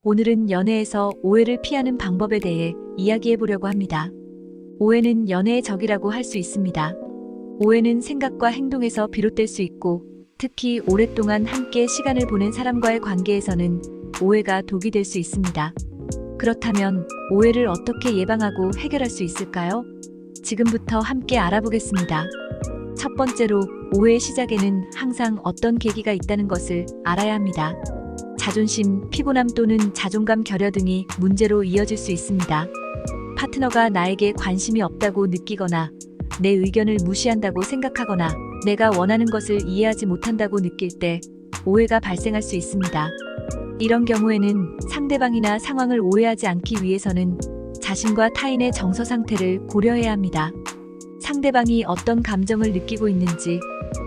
오늘은 연애에서 오해를 피하는 방법에 대해 이야기해 보려고 합니다. 오해는 연애의 적이라고 할 수 있습니다. 오해는 생각과 행동에서 비롯될 수 있고, 특히 오랫동안 함께 시간을 보낸 사람과의 관계에서는 오해가 독이 될 수 있습니다. 그렇다면 오해를 어떻게 예방하고 해결할 수 있을까요? 지금부터 함께 알아보겠습니다. 첫 번째로, 오해의 시작에는 항상 어떤 계기가 있다는 것을 알아야 합니다. 자존심, 피곤함 또는 자존감 결여 등이 문제로 이어질 수 있습니다. 파트너가 나에게 관심이 없다고 느끼거나, 내 의견을 무시한다고 생각하거나, 내가 원하는 것을 이해하지 못한다고 느낄 때 오해가 발생할 수 있습니다. 이런 경우에는 상대방이나 상황을 오해하지 않기 위해서는 자신과 타인의 정서 상태를 고려해야 합니다. 상대방이 어떤 감정을 느끼고 있는지,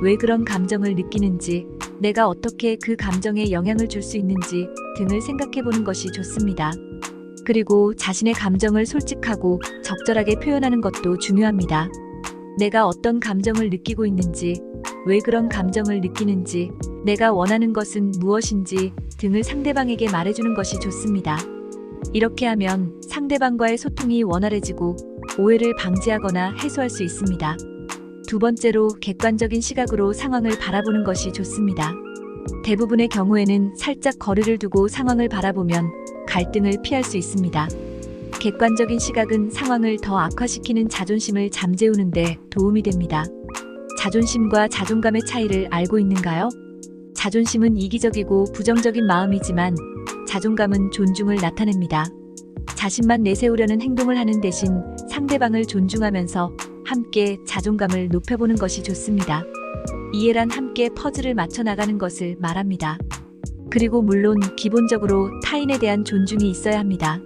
왜 그런 감정을 느끼는지, 내가 어떻게 그 감정에 영향을 줄 수 있는지 등을 생각해 보는 것이 좋습니다. 그리고 자신의 감정을 솔직하고 적절하게 표현하는 것도 중요합니다. 내가 어떤 감정을 느끼고 있는지, 왜 그런 감정을 느끼는지, 내가 원하는 것은 무엇인지 등을 상대방에게 말해주는 것이 좋습니다. 이렇게 하면 상대방과의 소통이 원활해지고 오해를 방지하거나 해소할 수 있습니다. 두 번째로, 객관적인 시각으로 상황을 바라보는 것이 좋습니다. 대부분의 경우에는 살짝 거리를 두고 상황을 바라보면 갈등을 피할 수 있습니다. 객관적인 시각은 상황을 더 악화시키는 자존심을 잠재우는 데 도움이 됩니다. 자존심과 자존감의 차이를 알고 있는가요? 자존심은 이기적이고 부정적인 마음이지만 자존감은 존중을 나타냅니다. 자신만 내세우려는 행동을 하는 대신 상대방을 존중하면서 함께 자존감을 높여보는 것이 좋습니다. 이해란 함께 퍼즐을 맞춰 나가는 것을 말합니다. 그리고 물론 기본적으로 타인에 대한 존중이 있어야 합니다.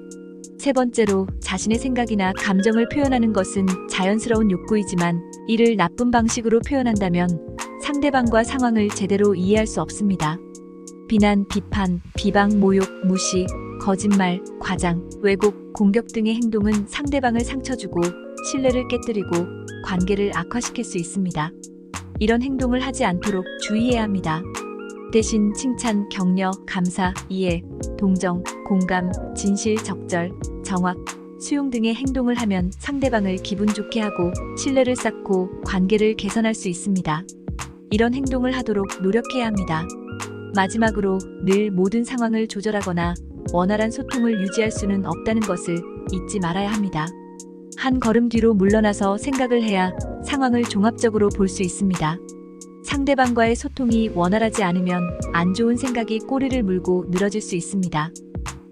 세 번째로, 자신의 생각이나 감정을 표현하는 것은 자연스러운 욕구이지만 이를 나쁜 방식으로 표현한다면 상대방과 상황을 제대로 이해할 수 없습니다. 비난, 비판, 비방, 모욕, 무시, 거짓말, 과장, 왜곡, 공격 등의 행동은 상대방을 상처주고 신뢰를 깨뜨리고 관계를 악화시킬 수 있습니다. 이런 행동을 하지 않도록 주의해야 합니다. 대신 칭찬, 격려, 감사, 이해, 동정, 공감, 진실, 적절, 정확, 수용 등의 행동을 하면 상대방을 기분 좋게 하고 신뢰를 쌓고 관계를 개선할 수 있습니다. 이런 행동을 하도록 노력해야 합니다. 마지막으로, 늘 모든 상황을 조절하거나 원활한 소통을 유지할 수는 없다는 것을 잊지 말아야 합니다. 한 걸음 뒤로 물러나서 생각을 해야 상황을 종합적으로 볼 수 있습니다. 상대방과의 소통이 원활하지 않으면 안 좋은 생각이 꼬리를 물고 늘어질 수 있습니다.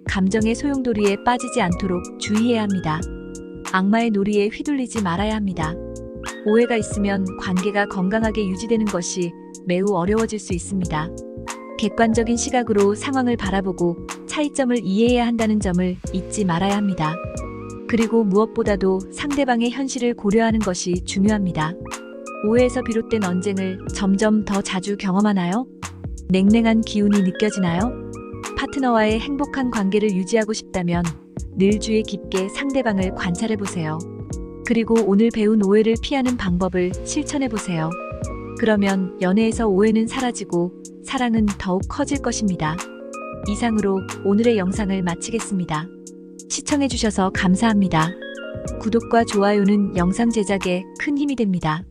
감정의 소용돌이에 빠지지 않도록 주의해야 합니다. 악마의 놀이에 휘둘리지 말아야 합니다. 오해가 있으면 관계가 건강하게 유지되는 것이 매우 어려워질 수 있습니다. 객관적인 시각으로 상황을 바라보고 차이점을 이해해야 한다는 점을 잊지 말아야 합니다. 그리고 무엇보다도 상대방의 현실을 고려하는 것이 중요합니다. 오해에서 비롯된 언쟁을 점점 더 자주 경험하나요? 냉랭한 기운이 느껴지나요? 파트너와의 행복한 관계를 유지하고 싶다면 늘 주의 깊게 상대방을 관찰해보세요. 그리고 오늘 배운 오해를 피하는 방법을 실천해보세요. 그러면 연애에서 오해는 사라지고 사랑은 더욱 커질 것입니다. 이상으로 오늘의 영상을 마치겠습니다. 시청해주셔서 감사합니다. 구독과 좋아요는 영상 제작에 큰 힘이 됩니다.